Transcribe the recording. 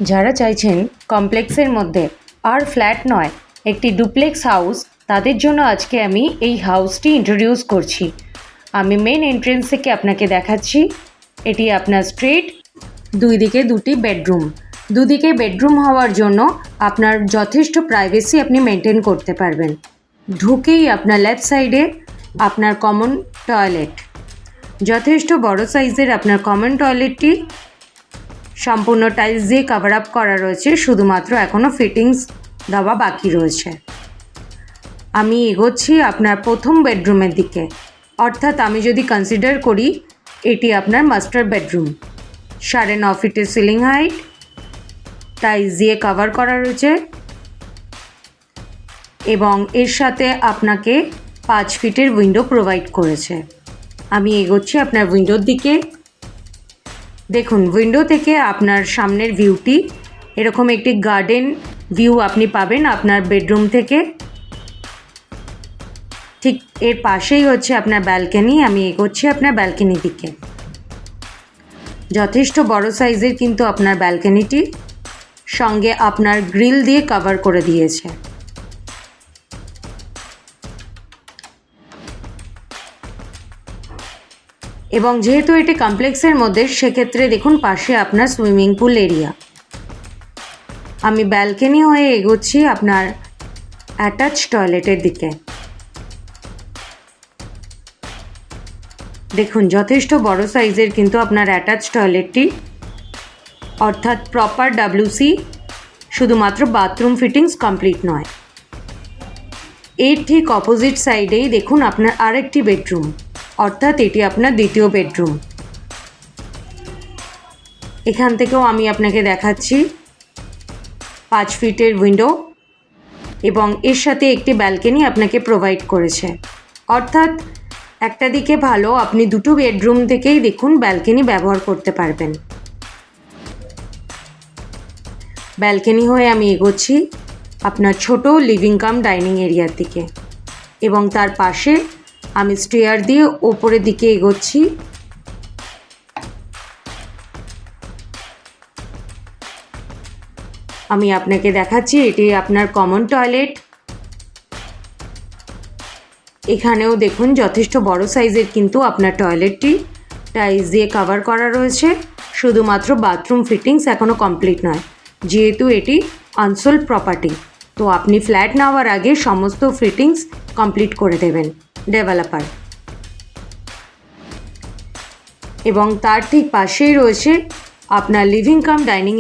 যারা চাইছেন কমপ্লেক্সের মধ্যে আর ফ্ল্যাট নয় একটি ডুপ্লেক্স হাউস, তাদের জন্য আজকে আমি এই হাউসটি ইন্ট্রোডিউস করছি। আমি মেন এন্ট্রেন্স থেকে আপনাকে দেখাচ্ছি। এটি আপনার স্ট্রেট, দুই দিকে দুটি বেডরুম। দুদিকে বেডরুম হওয়ার জন্য আপনার যথেষ্ট প্রাইভেসি আপনি মেনটেন করতে পারবেন। ঢুকেই আপনার লেফট সাইডে আপনার কমন টয়লেট, যথেষ্ট বড় সাইজের আপনার কমন টয়লেটটি সম্পূর্ণ টাইলস দিয়ে কভার আপ করা রয়েছে, শুধুমাত্র এখনও ফিটিংস দেওয়া বাকি রয়েছে। আমি এগোচ্ছি আপনার প্রথম বেডরুমের দিকে, অর্থাৎ আমি যদি কনসিডার করি এটি আপনার মাস্টার বেডরুম। 9.5 ফিটের সিলিং হাইট, টাইলস দিয়ে কভার করা রয়েছে এবং এর সাথে আপনাকে 5 ফিটের উইন্ডো প্রোভাইড করেছে। আমি এগোচ্ছি আপনার উইন্ডোর দিকে। দেখুন, উইন্ডো থেকে আপনার সামনের ভিউটি এরকম একটি গার্ডেন ভিউ আপনি পাবেন আপনার বেডরুম থেকে। ঠিক এর পাশেই হচ্ছে আপনার ব্যালকনি। আমি এগোচ্ছি আপনার ব্যালকনির দিকে। যথেষ্ট বড় সাইজের কিন্তু আপনার ব্যালকনিটি, সঙ্গে আপনার গ্রিল দিয়ে কভার করে দিয়েছে। এবং যেহেতু এটি কমপ্লেক্সের মধ্যে, সেক্ষেত্রে দেখুন পাশে আপনার সুইমিং পুল এরিয়া। আমি ব্যালকনি হয়ে এগোচ্ছি আপনার অ্যাটাচ টয়লেটের দিকে। দেখুন, যথেষ্ট বড় সাইজের কিন্তু আপনার অ্যাটাচ টয়লেটটি, অর্থাৎ প্রপার WC, শুধুমাত্র বাথরুম ফিটিংস কমপ্লিট নয়। এর ঠিক অপোজিট সাইডেই দেখুন আপনার আরেকটি বেডরুম, অর্থাৎ এটি আপনার দ্বিতীয় বেডরুম। এখান থেকেও আমি আপনাকে দেখাচ্ছি 5 ফিটের উইন্ডো এবং এর সাথে একটি ব্যালকনি আপনাকে প্রোভাইড করেছে। অর্থাৎ একটা দিকে ভালো, আপনি দুটো বেডরুম থেকেই দেখুন ব্যালকনি ব্যবহার করতে পারবেন। ব্যালকনি হয়ে আমি এগোচ্ছি আপনার ছোট লিভিং কাম ডাইনিং এরিয়ার দিকে এবং তার পাশে আমি স্টেয়ার দিয়ে ওপরের দিকে এগোচ্ছি। আমি আপনাকে দেখাচ্ছি এটি আপনার কমন টয়লেট। এখানেও দেখুন যথেষ্ট বড় সাইজের কিন্তু আপনার টয়লেটটি টাইলস দিয়ে কভার করা রয়েছে, শুধুমাত্র বাথরুম ফিটিংস এখনও কমপ্লিট নয়, যেহেতু এটি আনসোল্ড প্রপার্টি। তো আপনি ফ্ল্যাট নেওয়ার আগে সমস্ত ফিটিংস কমপ্লিট করে দেবেন ডেভেলপার। এবং তার ঠিক পাশেই রয়েছে আপনার লিভিং কাম ডাইনিং